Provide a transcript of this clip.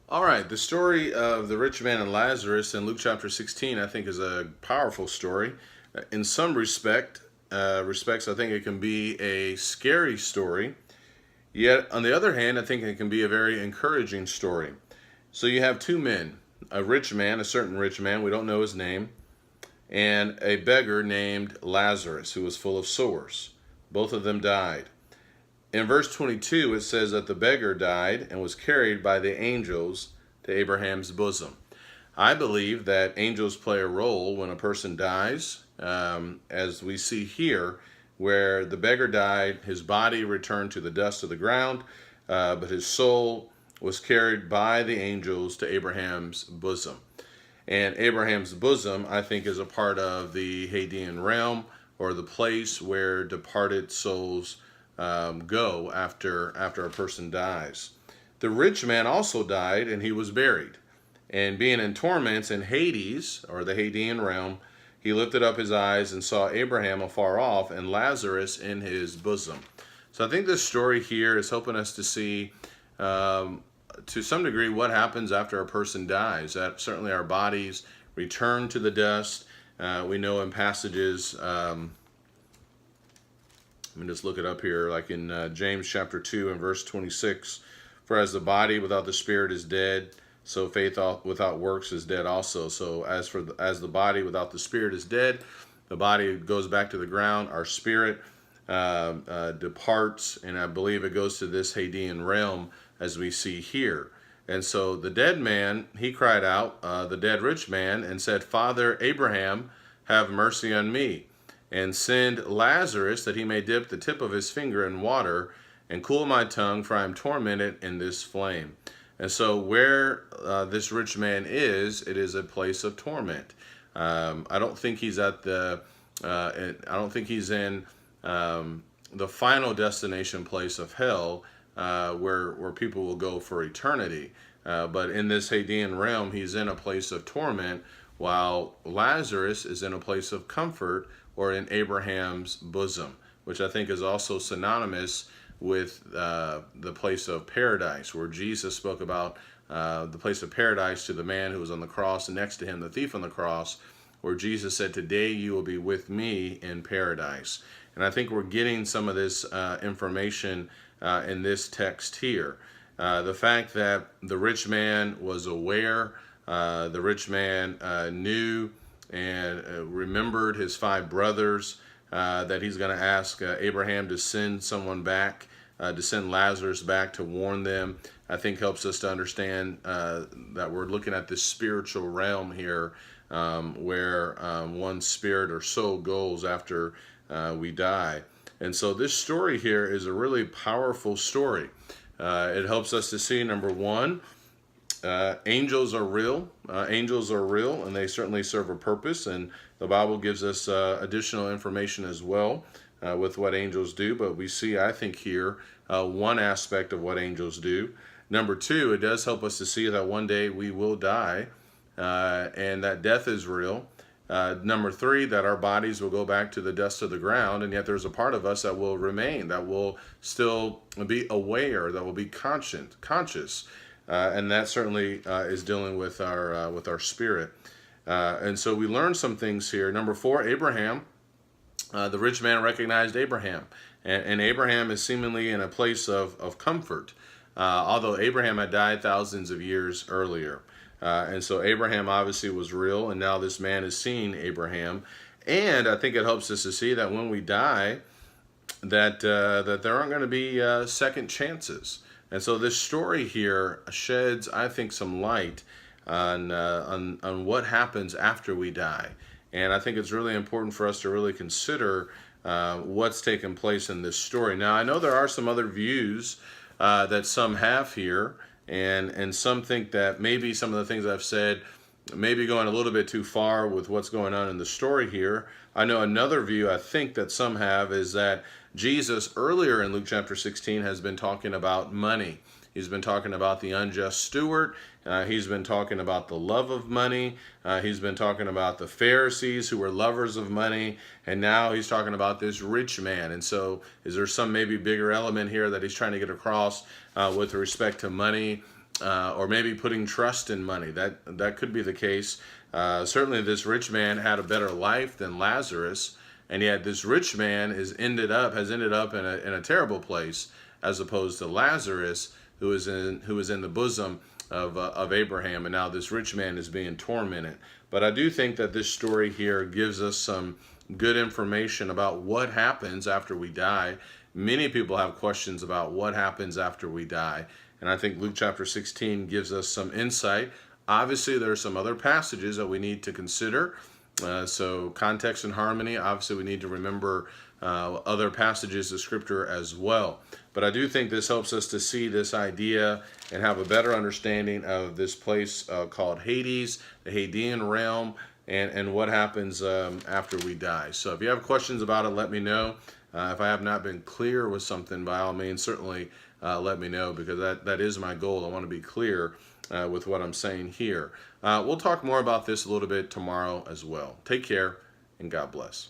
All right, the story of the rich man and Lazarus in Luke chapter 16, I think, is a powerful story. In some respects, I think it can be a scary story. Yet, on the other hand, I think it can be a very encouraging story. So you have two men, a rich man, a certain rich man, we don't know his name, and a beggar named Lazarus, who was full of sores. Both of them died. In verse 22, it says that the beggar died and was carried by the angels to Abraham's bosom. I believe that angels play a role when a person dies, as we see here, where the beggar died, his body returned to the dust of the ground, but his soul was carried by the angels to Abraham's bosom. And Abraham's bosom, I think, is a part of the Hadean realm, or the place where departed souls go after a person dies. The rich man also died, and he was buried. And being in torments in Hades, or the Hadean realm, he lifted up his eyes and saw Abraham afar off and Lazarus in his bosom. So I think this story here is helping us to see, to some degree, what happens after a person dies. That certainly our bodies return to the dust. We know in passages, let me just look it up here, like in James chapter 2 and verse 26, for as the body without the spirit is dead, so faith without works is dead also. So as the body without the spirit is dead, the body goes back to the ground. Our spirit departs, and I believe it goes to this Hadean realm as we see here. And so the dead man, he cried out, the dead rich man, and said, Father Abraham, have mercy on me, and send Lazarus that he may dip the tip of his finger in water and cool my tongue, for I am tormented in this flame. And so where this rich man is, it is a place of torment. I don't think he's at I don't think he's in the final destination place of hell, where people will go for eternity. But in this Hadean realm, he's in a place of torment, while Lazarus is in a place of comfort, or in Abraham's bosom, which I think is also synonymous with the place of paradise, where Jesus spoke about the place of paradise to the man who was on the cross, and next to him, the thief on the cross, where Jesus said, today you will be with me in paradise. And I think we're getting some of this information in this text here. The fact that the rich man was aware, the rich man knew and remembered his five brothers, that he's going to ask Abraham to send someone back, to send Lazarus back to warn them, I think helps us to understand that we're looking at this spiritual realm here, where one's spirit or soul goes after we die. And so this story here is a really powerful story. It helps us to see, number one, angels are real. Angels are real, and they certainly serve a purpose. And the Bible gives us additional information as well with what angels do. But we see, I think, here one aspect of what angels do. Number two, it does help us to see that one day we will die, and that death is real. Number three, that our bodies will go back to the dust of the ground, and yet there's a part of us that will remain, that will still be aware, that will be conscious. And that certainly is dealing with our spirit. And so we learn some things here. Number four, Abraham, the rich man recognized Abraham. And Abraham is seemingly in a place of comfort, although Abraham had died thousands of years earlier. And so Abraham obviously was real, and now this man is seeing Abraham. And I think it helps us to see that when we die, that there aren't going to be second chances. And so this story here sheds, I think, some light on what happens after we die. And I think it's really important for us to really consider what's taken place in this story. Now, I know there are some other views that some have here, and some think that maybe some of the things I've said may be going a little bit too far with what's going on in the story here. I know another view I think that some have is that Jesus earlier in Luke chapter 16 has been talking about money. He's been talking about the unjust steward. He's been talking about the love of money. He's been talking about the Pharisees who were lovers of money. And now he's talking about this rich man. And so is there some maybe bigger element here that he's trying to get across with respect to money or maybe putting trust in money. That could be the case. Certainly, this rich man had a better life than Lazarus, and yet this rich man has ended up in a terrible place, as opposed to Lazarus, who is in the bosom of Abraham, and now this rich man is being tormented. But I do think that this story here gives us some good information about what happens after we die. Many people have questions about what happens after we die. And I think Luke chapter 16 gives us some insight. Obviously, there are some other passages that we need to consider. So context and harmony, obviously we need to remember other passages of Scripture as well. But I do think this helps us to see this idea and have a better understanding of this place called Hades, the Hadean realm, and what happens after we die. So if you have questions about it, let me know. If I have not been clear with something, by all means, certainly let me know, because that is my goal. I want to be clear with what I'm saying here. We'll talk more about this a little bit tomorrow as well. Take care, and God bless.